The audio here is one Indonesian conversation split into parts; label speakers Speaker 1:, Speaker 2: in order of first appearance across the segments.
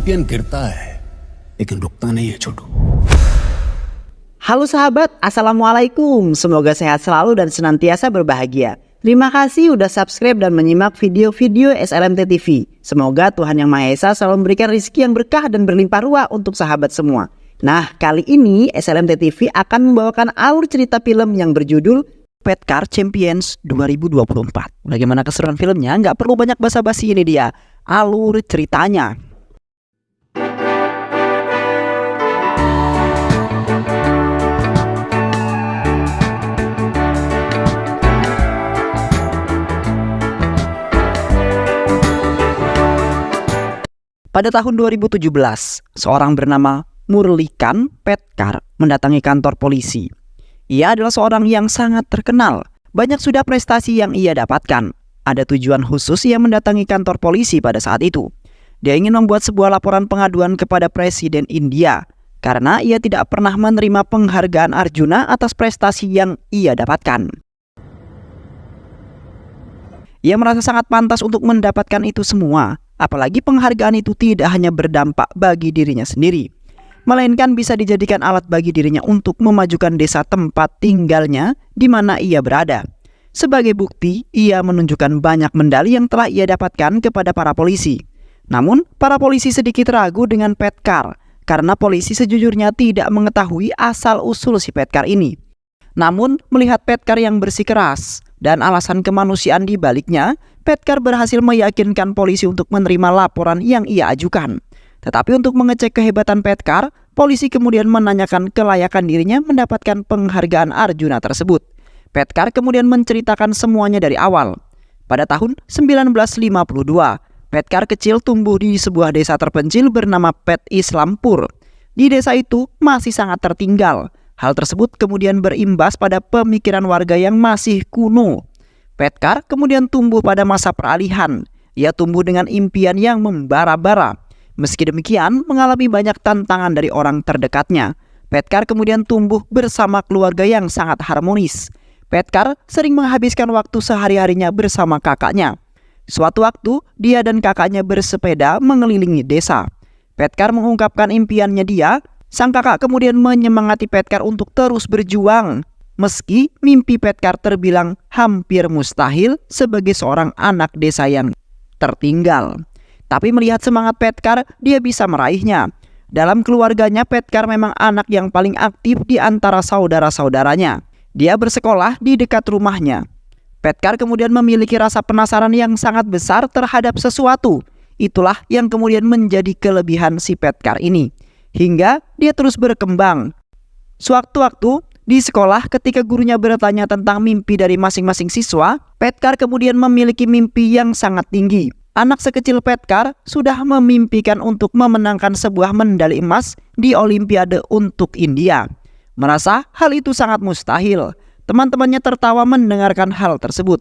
Speaker 1: चैंपियन गिरता है लेकिन रुकता नहीं है छोटू.
Speaker 2: Halo sahabat, Assalamualaikum. Semoga sehat selalu dan senantiasa berbahagia. Terima kasih udah subscribe dan menyimak video-video SLMT TV. Semoga Tuhan Yang Maha Esa selalu memberikan rezeki yang berkah dan berlimpah ruah untuk sahabat semua. Nah, kali ini SLMT TV akan membawakan alur cerita film yang berjudul Pet Car Champions 2024. Bagaimana keseruan filmnya? Nggak perlu banyak basa-basi, ini dia alur ceritanya. Pada tahun 2017, seorang bernama Murlikan Petkar mendatangi kantor polisi. Ia adalah seorang yang sangat terkenal. Banyak sudah prestasi yang ia dapatkan. Ada tujuan khusus ia mendatangi kantor polisi pada saat itu. Dia ingin membuat sebuah laporan pengaduan kepada Presiden India karena ia tidak pernah menerima penghargaan Arjuna atas prestasi yang ia dapatkan. Ia merasa sangat pantas untuk mendapatkan itu semua. Apalagi penghargaan itu tidak hanya berdampak bagi dirinya sendiri, melainkan bisa dijadikan alat bagi dirinya untuk memajukan desa tempat tinggalnya di mana ia berada. Sebagai bukti, ia menunjukkan banyak medali yang telah ia dapatkan kepada para polisi. Namun, para polisi sedikit ragu dengan Petkar, karena polisi sejujurnya tidak mengetahui asal-usul si Petkar ini. Namun, melihat Petkar yang bersikeras dan alasan kemanusiaan di baliknya, Petkar berhasil meyakinkan polisi untuk menerima laporan yang ia ajukan. Tetapi untuk mengecek kehebatan Petkar, polisi kemudian menanyakan kelayakan dirinya mendapatkan penghargaan Arjuna tersebut. Petkar kemudian menceritakan semuanya dari awal. Pada tahun 1952, Petkar kecil tumbuh di sebuah desa terpencil bernama Pet Islampur. Di desa itu masih sangat tertinggal. Hal tersebut kemudian berimbas pada pemikiran warga yang masih kuno. Petkar kemudian tumbuh pada masa peralihan. Ia tumbuh dengan impian yang membara-bara. Meski demikian, mengalami banyak tantangan dari orang terdekatnya. Petkar kemudian tumbuh bersama keluarga yang sangat harmonis. Petkar sering menghabiskan waktu sehari-harinya bersama kakaknya. Suatu waktu, dia dan kakaknya bersepeda mengelilingi desa. Petkar mengungkapkan impiannya dia. Sang kakak kemudian menyemangati Petkar untuk terus berjuang. Meski mimpi Petkar terbilang hampir mustahil sebagai seorang anak desa yang tertinggal. Tapi melihat semangat Petkar, dia bisa meraihnya. Dalam keluarganya, Petkar memang anak yang paling aktif di antara saudara-saudaranya. Dia bersekolah di dekat rumahnya. Petkar kemudian memiliki rasa penasaran yang sangat besar terhadap sesuatu. Itulah yang kemudian menjadi kelebihan si Petkar ini. Hingga dia terus berkembang. Sewaktu-waktu di sekolah, ketika gurunya bertanya tentang mimpi dari masing-masing siswa, Petkar kemudian memiliki mimpi yang sangat tinggi. Anak sekecil Petkar sudah memimpikan untuk memenangkan sebuah medali emas di Olimpiade untuk India. Merasa hal itu sangat mustahil. Teman-temannya tertawa mendengarkan hal tersebut.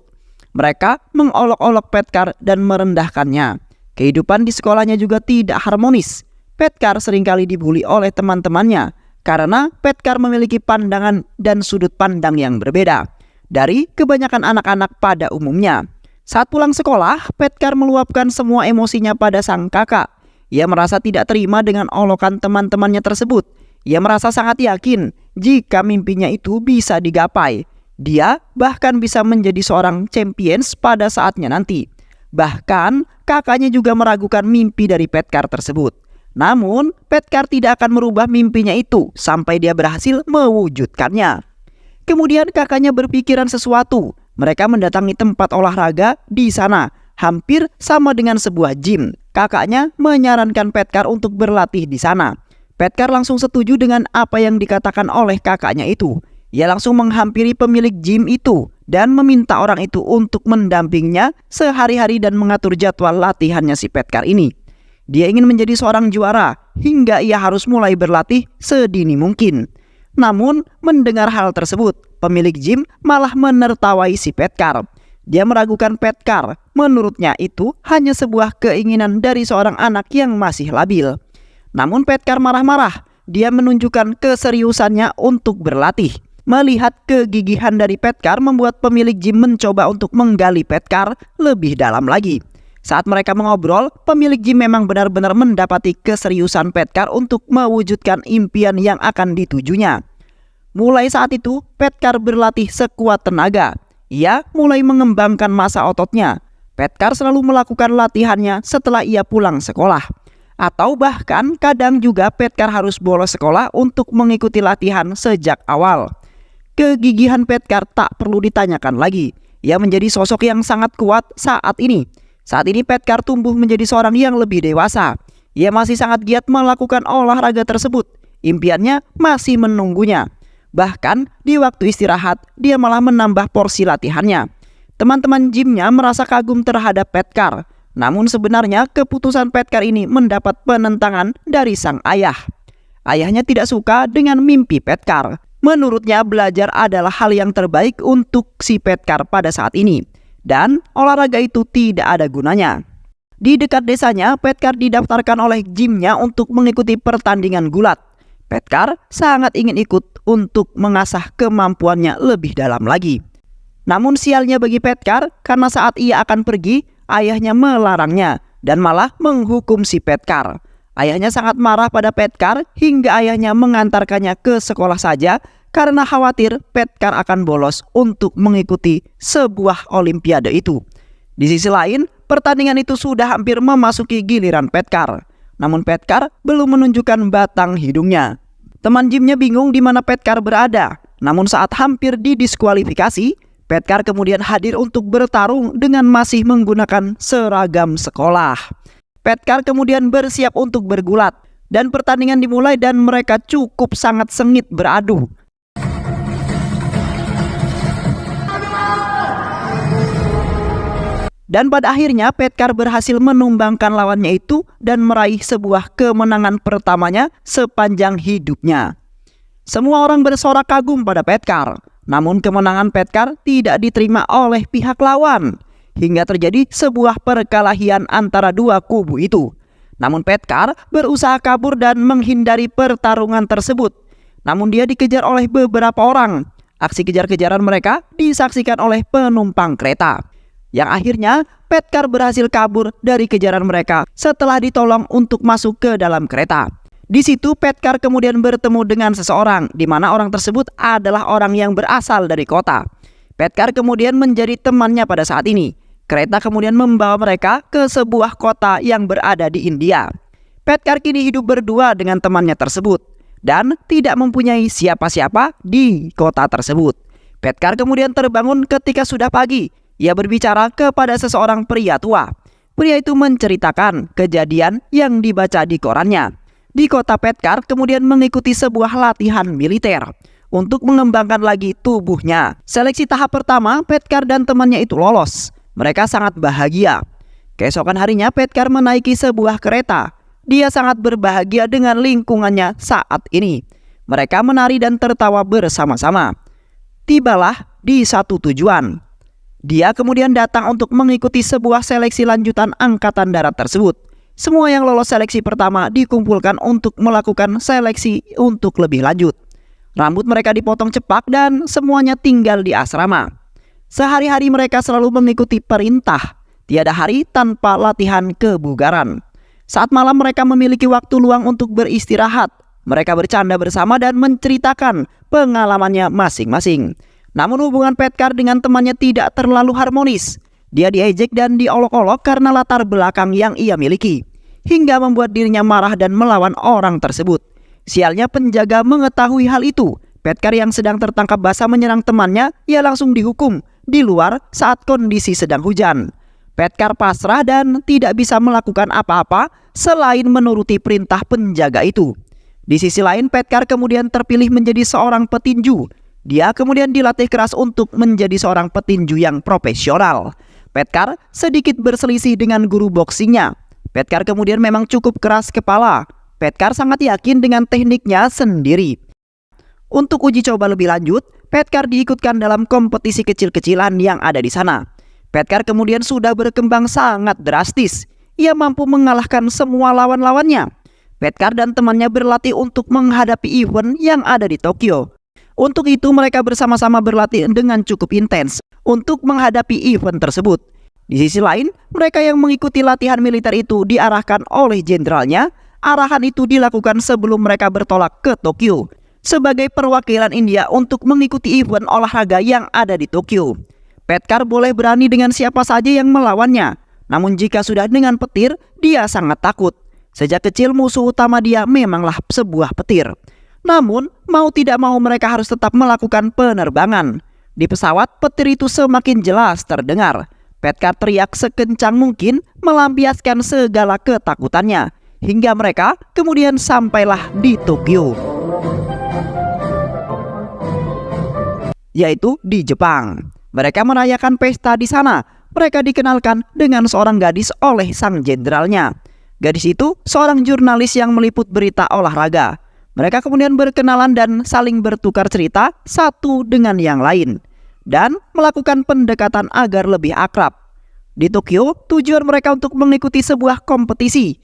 Speaker 2: Mereka mengolok-olok Petkar dan merendahkannya. Kehidupan di sekolahnya juga tidak harmonis. Petkar seringkali dibully oleh teman-temannya karena Petkar memiliki pandangan dan sudut pandang yang berbeda dari kebanyakan anak-anak pada umumnya. Saat pulang sekolah, Petkar meluapkan semua emosinya pada sang kakak. Ia merasa tidak terima dengan olokan teman-temannya tersebut. Ia merasa sangat yakin jika mimpinya itu bisa digapai. Dia bahkan bisa menjadi seorang champions pada saatnya nanti. Bahkan kakaknya juga meragukan mimpi dari Petkar tersebut. Namun, Petkar tidak akan merubah mimpinya itu sampai dia berhasil mewujudkannya. Kemudian kakaknya berpikiran sesuatu. Mereka mendatangi tempat olahraga di sana, hampir sama dengan sebuah gym. Kakaknya menyarankan Petkar untuk berlatih di sana. Petkar langsung setuju dengan apa yang dikatakan oleh kakaknya itu. Ia langsung menghampiri pemilik gym itu dan meminta orang itu untuk mendampinginya sehari-hari dan mengatur jadwal latihannya si Petkar ini. Dia ingin menjadi seorang juara hingga ia harus mulai berlatih sedini mungkin. Namun mendengar hal tersebut, pemilik gym malah menertawai si Petkar. Dia meragukan Petkar. Menurutnya itu hanya sebuah keinginan dari seorang anak yang masih labil. Namun Petkar marah-marah. Dia menunjukkan keseriusannya untuk berlatih. Melihat kegigihan dari Petkar membuat pemilik gym mencoba untuk menggali Petkar lebih dalam lagi. Saat mereka mengobrol, pemilik gym memang benar-benar mendapati keseriusan Petkar untuk mewujudkan impian yang akan ditujunya. Mulai saat itu, Petkar berlatih sekuat tenaga. Ia mulai mengembangkan massa ototnya. Petkar selalu melakukan latihannya setelah ia pulang sekolah. Atau bahkan kadang juga Petkar harus bolos sekolah untuk mengikuti latihan sejak awal. Kegigihan Petkar tak perlu ditanyakan lagi. Ia menjadi sosok yang sangat kuat saat ini. Saat ini Petkar tumbuh menjadi seorang yang lebih dewasa. Ia masih sangat giat melakukan olahraga tersebut. Impiannya masih menunggunya. Bahkan di waktu istirahat, dia malah menambah porsi latihannya. Teman-teman gymnya merasa kagum terhadap Petkar. Namun sebenarnya keputusan Petkar ini mendapat penentangan dari sang ayah. Ayahnya tidak suka dengan mimpi Petkar. Menurutnya belajar adalah hal yang terbaik untuk si Petkar pada saat ini. Dan olahraga itu tidak ada gunanya. Di dekat desanya, Petkar didaftarkan oleh gymnya untuk mengikuti pertandingan gulat. Petkar sangat ingin ikut untuk mengasah kemampuannya lebih dalam lagi. Namun sialnya bagi Petkar, karena saat ia akan pergi, ayahnya melarangnya dan malah menghukum si Petkar. Ayahnya sangat marah pada Petkar hingga ayahnya mengantarkannya ke sekolah saja karena khawatir Petkar akan bolos untuk mengikuti sebuah olimpiade itu. Di sisi lain, pertandingan itu sudah hampir memasuki giliran Petkar. Namun Petkar belum menunjukkan batang hidungnya. Teman gymnya bingung di mana Petkar berada. Namun saat hampir didiskualifikasi, Petkar kemudian hadir untuk bertarung dengan masih menggunakan seragam sekolah. Petkar kemudian bersiap untuk bergulat. Dan pertandingan dimulai dan mereka cukup sangat sengit beradu. Dan pada akhirnya Petkar berhasil menumbangkan lawannya itu dan meraih sebuah kemenangan pertamanya sepanjang hidupnya. Semua orang bersorak kagum pada Petkar. Namun kemenangan Petkar tidak diterima oleh pihak lawan. Hingga terjadi sebuah perkelahian antara dua kubu itu. Namun Petkar berusaha kabur dan menghindari pertarungan tersebut. Namun dia dikejar oleh beberapa orang. Aksi kejar-kejaran mereka disaksikan oleh penumpang kereta. Yang akhirnya Petkar berhasil kabur dari kejaran mereka setelah ditolong untuk masuk ke dalam kereta. Di situ Petkar kemudian bertemu dengan seseorang, di mana orang tersebut adalah orang yang berasal dari kota. Petkar kemudian menjadi temannya pada saat ini. Kereta kemudian membawa mereka ke sebuah kota yang berada di India. Petkar kini hidup berdua dengan temannya tersebut dan tidak mempunyai siapa-siapa di kota tersebut. Petkar kemudian terbangun ketika sudah pagi. Ia berbicara kepada seseorang pria tua. Pria itu menceritakan kejadian yang dibaca di korannya. Di kota Petkar kemudian mengikuti sebuah latihan militer untuk mengembangkan lagi tubuhnya. Seleksi tahap pertama, Petkar dan temannya itu lolos. Mereka sangat bahagia. Keesokan harinya Petkar menaiki sebuah kereta. Dia sangat berbahagia dengan lingkungannya saat ini. Mereka menari dan tertawa bersama-sama. Tibalah di satu tujuan. Dia kemudian datang untuk mengikuti sebuah seleksi lanjutan angkatan darat tersebut. Semua yang lolos seleksi pertama dikumpulkan untuk melakukan seleksi untuk lebih lanjut. Rambut mereka dipotong cepak dan semuanya tinggal di asrama. Sehari-hari mereka selalu mengikuti perintah. Tiada hari tanpa latihan kebugaran. Saat malam mereka memiliki waktu luang untuk beristirahat. Mereka bercanda bersama dan menceritakan pengalamannya masing-masing. Namun hubungan Petkar dengan temannya tidak terlalu harmonis. Dia diejek dan diolok-olok karena latar belakang yang ia miliki. Hingga membuat dirinya marah dan melawan orang tersebut. Sialnya penjaga mengetahui hal itu. Petkar yang sedang tertangkap basah menyerang temannya, ia langsung dihukum di luar saat kondisi sedang hujan. Petkar pasrah dan tidak bisa melakukan apa-apa selain menuruti perintah penjaga itu. Di sisi lain Petkar kemudian terpilih menjadi seorang petinju. Dia kemudian dilatih keras untuk menjadi seorang petinju yang profesional. Petkar sedikit berselisih dengan guru boksingnya. Petkar kemudian memang cukup keras kepala. Petkar sangat yakin dengan tekniknya sendiri. Untuk uji coba lebih lanjut, Petkar diikutkan dalam kompetisi kecil-kecilan yang ada di sana. Petkar kemudian sudah berkembang sangat drastis. Ia mampu mengalahkan semua lawan-lawannya. Petkar dan temannya berlatih untuk menghadapi event yang ada di Tokyo. Untuk itu mereka bersama-sama berlatih dengan cukup intens untuk menghadapi event tersebut. Di sisi lain, mereka yang mengikuti latihan militer itu diarahkan oleh jenderalnya. Arahan itu dilakukan sebelum mereka bertolak ke Tokyo sebagai perwakilan India untuk mengikuti event olahraga yang ada di Tokyo. Petkar boleh berani dengan siapa saja yang melawannya, namun jika sudah dengan petir, dia sangat takut. Sejak kecil musuh utama dia memanglah sebuah petir. Namun, mau tidak mau mereka harus tetap melakukan penerbangan. Di pesawat, petir itu semakin jelas terdengar. Petkar teriak sekencang mungkin melampiaskan segala ketakutannya. Hingga mereka kemudian sampailah di Tokyo, yaitu di Jepang. Mereka merayakan pesta di sana. Mereka dikenalkan dengan seorang gadis oleh sang jenderalnya. Gadis itu seorang jurnalis yang meliput berita olahraga. Mereka kemudian berkenalan dan saling bertukar cerita satu dengan yang lain, dan melakukan pendekatan agar lebih akrab. Di Tokyo, tujuan mereka untuk mengikuti sebuah kompetisi.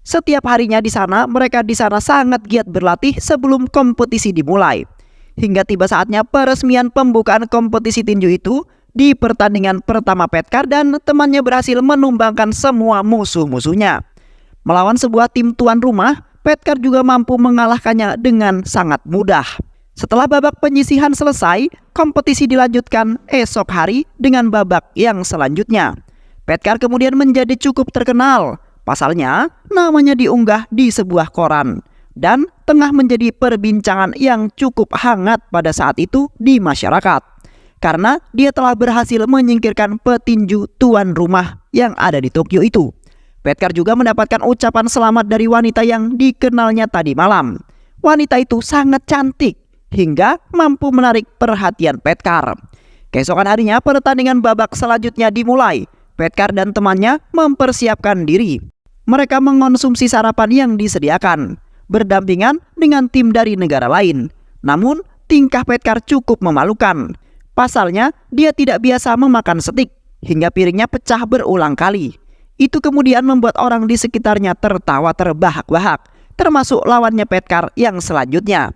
Speaker 2: Setiap harinya di sana, mereka di sana sangat giat berlatih sebelum kompetisi dimulai. Hingga tiba saatnya peresmian pembukaan kompetisi tinju itu. Di pertandingan pertama, Petkar dan temannya berhasil menumbangkan semua musuh-musuhnya. Melawan sebuah tim tuan rumah, Petkar juga mampu mengalahkannya dengan sangat mudah. Setelah babak penyisihan selesai, kompetisi dilanjutkan esok hari dengan babak yang selanjutnya. Petkar kemudian menjadi cukup terkenal. Pasalnya, namanya diunggah di sebuah koran dan tengah menjadi perbincangan yang cukup hangat pada saat itu di masyarakat. Karena dia telah berhasil menyingkirkan petinju tuan rumah yang ada di Tokyo itu. Petkar juga mendapatkan ucapan selamat dari wanita yang dikenalnya tadi malam. Wanita itu sangat cantik hingga mampu menarik perhatian Petkar. Keesokan harinya pertandingan babak selanjutnya dimulai. Petkar dan temannya mempersiapkan diri. Mereka mengonsumsi sarapan yang disediakan, berdampingan dengan tim dari negara lain. Namun, tingkah Petkar cukup memalukan. Pasalnya, dia tidak biasa memakan steak, hingga piringnya pecah berulang kali. Itu kemudian membuat orang di sekitarnya tertawa terbahak-bahak, termasuk lawannya Petkar yang selanjutnya.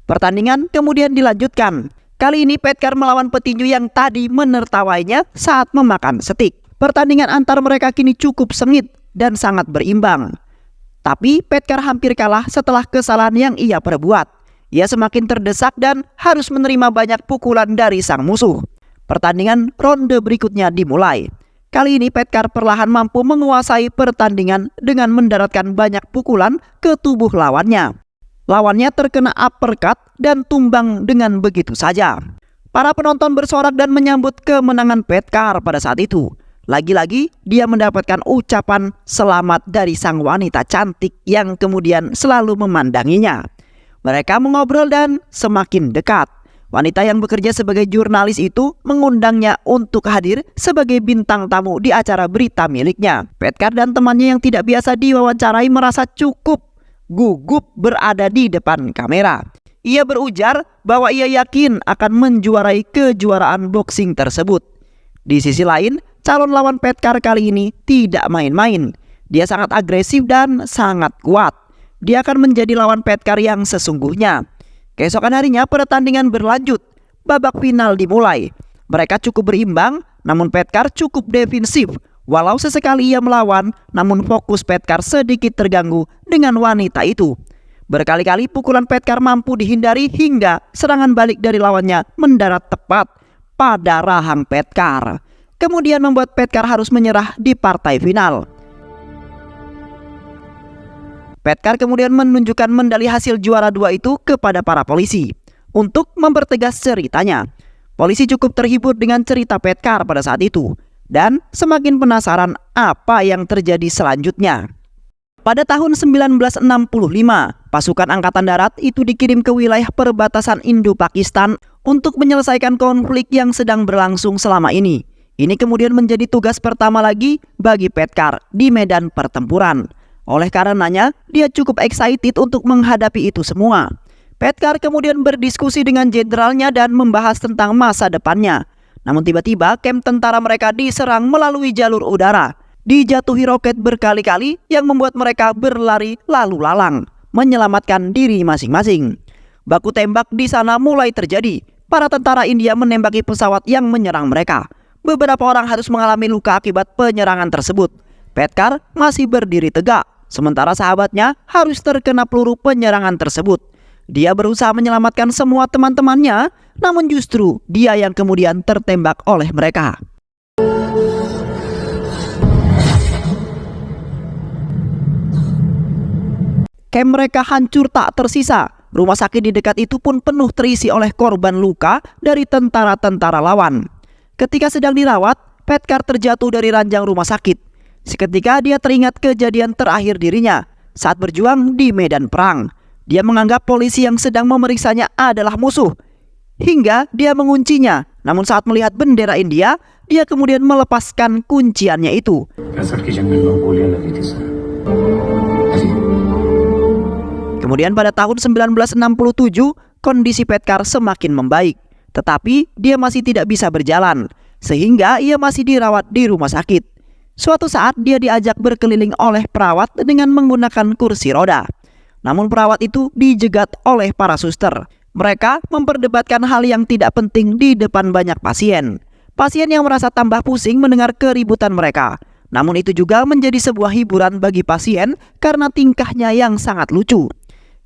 Speaker 2: Pertandingan kemudian dilanjutkan. Kali ini Petkar melawan petinju yang tadi menertawainya saat memakan steak. Pertandingan antar mereka kini cukup sengit dan sangat berimbang. Tapi Petkar hampir kalah setelah kesalahan yang ia perbuat. Ia semakin terdesak dan harus menerima banyak pukulan dari sang musuh. Pertandingan ronde berikutnya dimulai. Kali ini Petkar perlahan mampu menguasai pertandingan dengan mendaratkan banyak pukulan ke tubuh lawannya. Lawannya terkena uppercut dan tumbang dengan begitu saja. Para penonton bersorak dan menyambut kemenangan Petkar pada saat itu. Lagi-lagi dia mendapatkan ucapan selamat dari sang wanita cantik yang kemudian selalu memandanginya. Mereka mengobrol dan semakin dekat. Wanita yang bekerja sebagai jurnalis itu mengundangnya untuk hadir sebagai bintang tamu di acara berita miliknya. Petkar dan temannya yang tidak biasa diwawancarai merasa cukup gugup berada di depan kamera. Ia berujar bahwa ia yakin akan menjuarai kejuaraan boxing tersebut. Di sisi lain, calon lawan Petkar kali ini tidak main-main. Dia sangat agresif dan sangat kuat. Dia akan menjadi lawan Petkar yang sesungguhnya. Keesokan harinya pertandingan berlanjut. Babak final dimulai. Mereka cukup berimbang, namun Petkar cukup defensif. Walau sesekali ia melawan, namun fokus Petkar sedikit terganggu dengan wanita itu. Berkali-kali pukulan Petkar mampu dihindari hingga serangan balik dari lawannya mendarat tepat pada rahang Petkar. Kemudian membuat Petkar harus menyerah di partai final. Petkar kemudian menunjukkan medali hasil juara 2 itu kepada para polisi untuk mempertegas ceritanya. Polisi cukup terhibur dengan cerita Petkar pada saat itu dan semakin penasaran apa yang terjadi selanjutnya. Pada tahun 1965, pasukan Angkatan Darat itu dikirim ke wilayah perbatasan Indo-Pakistan untuk menyelesaikan konflik yang sedang berlangsung selama ini. Ini kemudian menjadi tugas pertama lagi bagi Petkar di medan pertempuran. Oleh karenanya, dia cukup excited untuk menghadapi itu semua. Petkar kemudian berdiskusi dengan jenderalnya dan membahas tentang masa depannya. Namun tiba-tiba kamp tentara mereka diserang melalui jalur udara. Dijatuhi roket berkali-kali yang membuat mereka berlari lalu lalang, menyelamatkan diri masing-masing. Baku tembak di sana mulai terjadi. Para tentara India menembaki pesawat yang menyerang mereka. beberapa orang harus mengalami luka akibat penyerangan tersebut. Petkar masih berdiri tegak, sementara sahabatnya harus terkena peluru penyerangan tersebut. Dia berusaha menyelamatkan semua teman-temannya, namun justru dia yang kemudian tertembak oleh mereka. Camp mereka hancur tak tersisa. Rumah sakit di dekat itu pun penuh terisi oleh korban luka dari tentara-tentara lawan. Ketika sedang dirawat, Petkar terjatuh dari ranjang rumah sakit. Seketika dia teringat kejadian terakhir dirinya saat berjuang di medan perang. Dia menganggap polisi yang sedang memeriksanya adalah musuh, hingga dia menguncinya. Namun saat melihat bendera India, dia kemudian melepaskan kunciannya itu. Kemudian pada tahun 1967, kondisi Petkar semakin membaik. Tetapi dia masih tidak bisa berjalan, sehingga ia masih dirawat di rumah sakit. Suatu saat dia diajak berkeliling oleh perawat dengan menggunakan kursi roda. Namun perawat itu dijegat oleh para suster. Mereka memperdebatkan hal yang tidak penting di depan banyak pasien. Pasien yang merasa tambah pusing mendengar keributan mereka. Namun itu juga menjadi sebuah hiburan bagi pasien karena tingkahnya yang sangat lucu.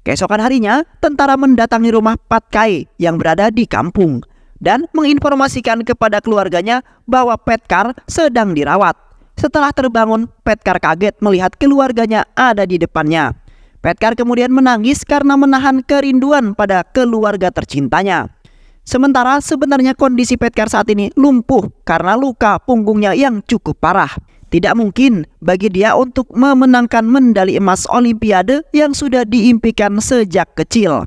Speaker 2: Keesokan harinya, tentara mendatangi rumah Patkai yang berada di kampung dan menginformasikan kepada keluarganya bahwa Petkar sedang dirawat. Setelah terbangun, Petkar kaget melihat keluarganya ada di depannya. Petkar kemudian menangis karena menahan kerinduan pada keluarga tercintanya. Sementara sebenarnya kondisi Petkar saat ini lumpuh karena luka punggungnya yang cukup parah. Tidak mungkin bagi dia untuk memenangkan medali emas Olimpiade yang sudah diimpikan sejak kecil.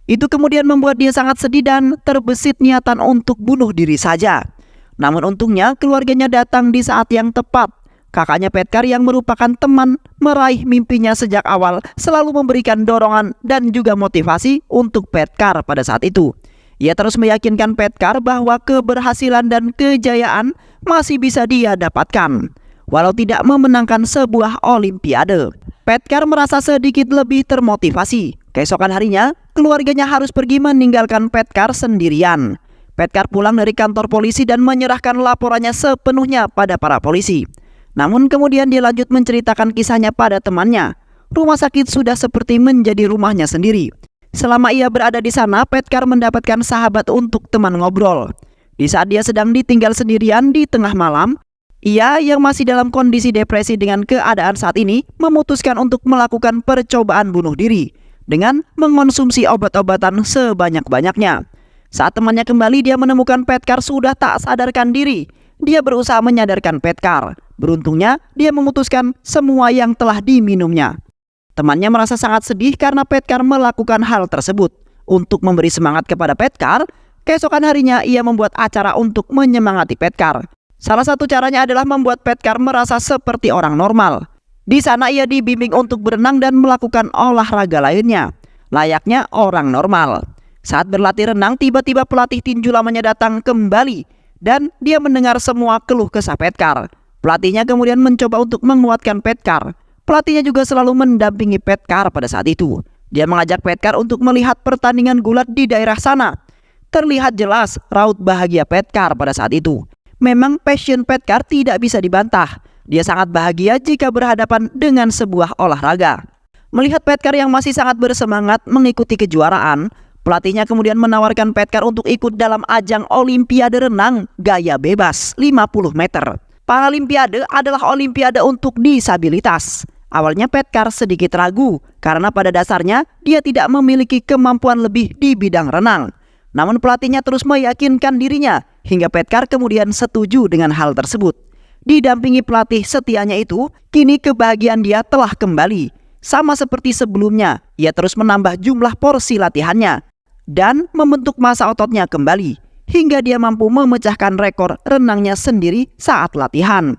Speaker 2: Itu kemudian membuat dia sangat sedih dan terbesit niatan untuk bunuh diri saja. Namun untungnya keluarganya datang di saat yang tepat. Kakaknya Petkar yang merupakan teman meraih mimpinya sejak awal selalu memberikan dorongan dan juga motivasi untuk Petkar pada saat itu. Ia terus meyakinkan Petkar bahwa keberhasilan dan kejayaan masih bisa dia dapatkan, walau tidak memenangkan sebuah Olimpiade. Petkar merasa sedikit lebih termotivasi. Keesokan harinya, keluarganya harus pergi meninggalkan Petkar sendirian. Petkar pulang dari kantor polisi dan menyerahkan laporannya sepenuhnya pada para polisi. Namun kemudian dia lanjut menceritakan kisahnya pada temannya. Rumah sakit sudah seperti menjadi rumahnya sendiri. Selama ia berada di sana, Petkar mendapatkan sahabat untuk teman ngobrol. Di saat dia sedang ditinggal sendirian di tengah malam, ia yang masih dalam kondisi depresi dengan keadaan saat ini memutuskan untuk melakukan percobaan bunuh diri dengan mengonsumsi obat-obatan sebanyak-banyaknya. Saat temannya kembali, dia menemukan Petkar sudah tak sadarkan diri. Dia berusaha menyadarkan Petkar. Beruntungnya, dia memutuskan semua yang telah diminumnya. Temannya merasa sangat sedih karena Petkar melakukan hal tersebut. Untuk memberi semangat kepada Petkar, keesokan harinya ia membuat acara untuk menyemangati Petkar. Salah satu caranya adalah membuat Petkar merasa seperti orang normal. Di sana ia dibimbing untuk berenang dan melakukan olahraga lainnya, layaknya orang normal. Saat berlatih renang, tiba-tiba pelatih tinju lamanya datang kembali dan dia mendengar semua keluh kesah Petkar. Pelatihnya kemudian mencoba untuk menguatkan Petkar. Pelatihnya juga selalu mendampingi Petkar pada saat itu. Dia mengajak Petkar untuk melihat pertandingan gulat di daerah sana. Terlihat jelas raut bahagia Petkar pada saat itu. Memang passion Petkar tidak bisa dibantah. Dia sangat bahagia jika berhadapan dengan sebuah olahraga. Melihat Petkar yang masih sangat bersemangat mengikuti kejuaraan, pelatihnya kemudian menawarkan Petkar untuk ikut dalam ajang Olimpiade renang gaya bebas 50 meter. Paralimpiade adalah olimpiade untuk disabilitas. Awalnya Petkar sedikit ragu karena pada dasarnya dia tidak memiliki kemampuan lebih di bidang renang. Namun pelatihnya terus meyakinkan dirinya hingga Petkar kemudian setuju dengan hal tersebut. Didampingi pelatih setianya itu, kini kebahagiaan dia telah kembali. Sama seperti sebelumnya, ia terus menambah jumlah porsi latihannya dan membentuk massa ototnya kembali, hingga dia mampu memecahkan rekor renangnya sendiri saat latihan.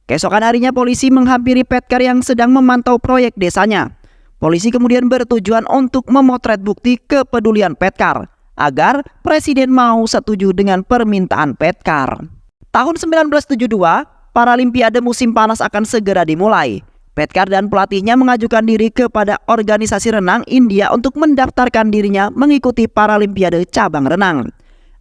Speaker 2: Keesokan harinya polisi menghampiri Petkar yang sedang memantau proyek desanya. Polisi kemudian bertujuan untuk memotret bukti kepedulian Petkar agar Presiden Mao setuju dengan permintaan Petkar. Tahun 1972, Paralimpiade musim panas akan segera dimulai. Petkar dan pelatihnya mengajukan diri kepada organisasi renang India untuk mendaftarkan dirinya mengikuti Paralimpiade cabang renang.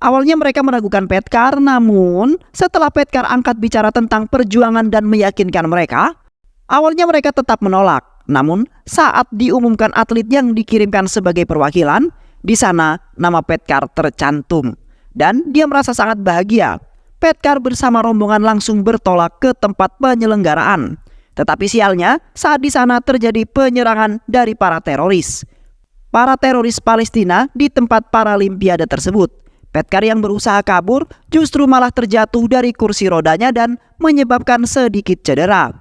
Speaker 2: Awalnya mereka meragukan Petkar, namun setelah Petkar angkat bicara tentang perjuangan dan meyakinkan mereka, awalnya mereka tetap menolak. Namun saat diumumkan atlet yang dikirimkan sebagai perwakilan, di sana nama Petkar tercantum. Dan dia merasa sangat bahagia. Petkar bersama rombongan langsung bertolak ke tempat penyelenggaraan. Tetapi sialnya saat di sana terjadi penyerangan dari para teroris. Para teroris Palestina di tempat Paralimpiade tersebut. Petkar yang berusaha kabur justru malah terjatuh dari kursi rodanya dan menyebabkan sedikit cedera.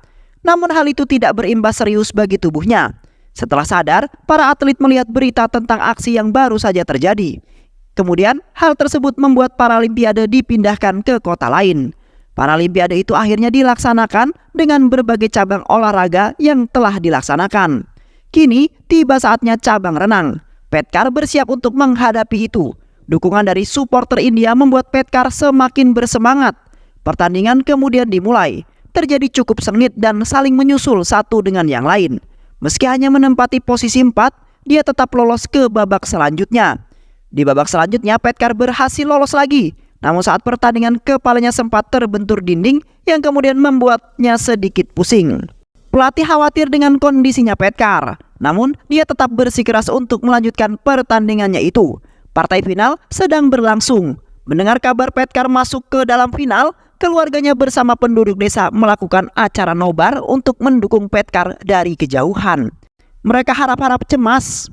Speaker 2: Namun hal itu tidak berimbas serius bagi tubuhnya. Setelah sadar, para atlet melihat berita tentang aksi yang baru saja terjadi. Kemudian hal tersebut membuat Paralimpiade dipindahkan ke kota lain. Paralimpiade itu akhirnya dilaksanakan dengan berbagai cabang olahraga yang telah dilaksanakan. Kini tiba saatnya cabang renang. Petkar bersiap untuk menghadapi itu. Dukungan dari supporter India membuat Petkar semakin bersemangat. Pertandingan kemudian dimulai. Terjadi cukup sengit dan saling menyusul satu dengan yang lain. Meski hanya menempati posisi 4, dia tetap lolos ke babak selanjutnya. Di babak selanjutnya Petkar berhasil lolos lagi. Namun saat pertandingan kepalanya sempat terbentur dinding yang kemudian membuatnya sedikit pusing. Pelatih khawatir dengan kondisinya Petkar. Namun dia tetap bersikeras untuk melanjutkan pertandingannya itu. Partai final sedang berlangsung. Mendengar kabar Petkar masuk ke dalam final, keluarganya bersama penduduk desa melakukan acara nobar untuk mendukung Petkar dari kejauhan. Mereka harap-harap cemas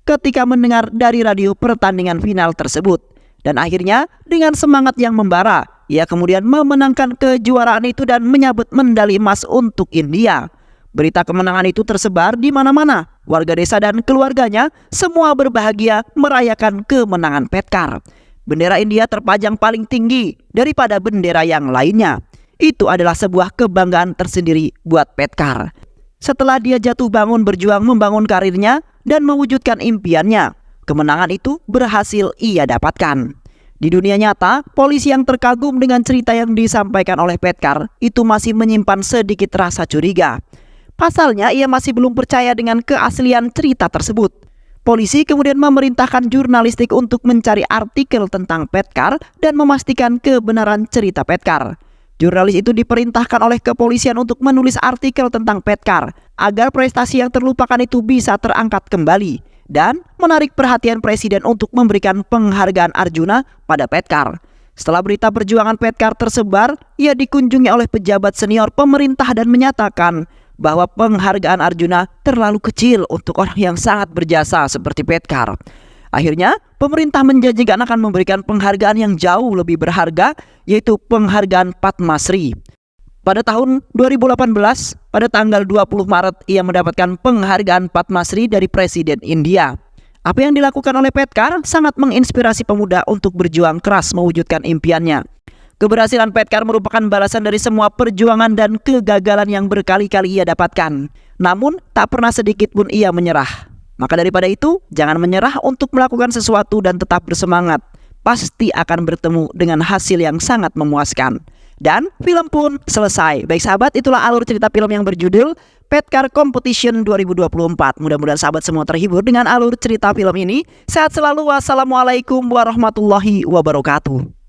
Speaker 2: ketika mendengar dari radio pertandingan final tersebut. Dan akhirnya dengan semangat yang membara, ia kemudian memenangkan kejuaraan itu dan menyabet medali emas untuk India. Berita kemenangan itu tersebar di mana-mana. Warga desa dan keluarganya semua berbahagia merayakan kemenangan Petkar. Bendera India terpajang paling tinggi daripada bendera yang lainnya. Itu adalah sebuah kebanggaan tersendiri buat Petkar. Setelah dia jatuh bangun berjuang membangun karirnya dan mewujudkan impiannya, kemenangan itu berhasil ia dapatkan. Di dunia nyata, polisi yang terkagum dengan cerita yang disampaikan oleh Petkar itu masih menyimpan sedikit rasa curiga. Pasalnya, ia masih belum percaya dengan keaslian cerita tersebut. Polisi kemudian memerintahkan jurnalistik untuk mencari artikel tentang Petkar dan memastikan kebenaran cerita Petkar. Jurnalis itu diperintahkan oleh kepolisian untuk menulis artikel tentang Petkar agar prestasi yang terlupakan itu bisa terangkat kembali dan menarik perhatian presiden untuk memberikan penghargaan Arjuna pada Petkar. Setelah berita perjuangan Petkar tersebar, ia dikunjungi oleh pejabat senior pemerintah dan menyatakan bahwa penghargaan Arjuna terlalu kecil untuk orang yang sangat berjasa seperti Petkar. Akhirnya, pemerintah menjanjikan akan memberikan penghargaan yang jauh lebih berharga, yaitu penghargaan Padma Shri. Pada tahun 2018, pada tanggal 20 Maret, ia mendapatkan penghargaan Padma Shri dari Presiden India. Apa yang dilakukan oleh Petkar sangat menginspirasi pemuda untuk berjuang keras mewujudkan impiannya. Keberhasilan Petkar merupakan balasan dari semua perjuangan dan kegagalan yang berkali-kali ia dapatkan. Namun, tak pernah sedikit pun ia menyerah. Maka daripada itu, jangan menyerah untuk melakukan sesuatu dan tetap bersemangat. Pasti akan bertemu dengan hasil yang sangat memuaskan. Dan film pun selesai. Baik sahabat, itulah alur cerita film yang berjudul Petkar Competition 2024. Mudah-mudahan sahabat semua terhibur dengan alur cerita film ini. Sehat selalu. Wassalamualaikum warahmatullahi wabarakatuh.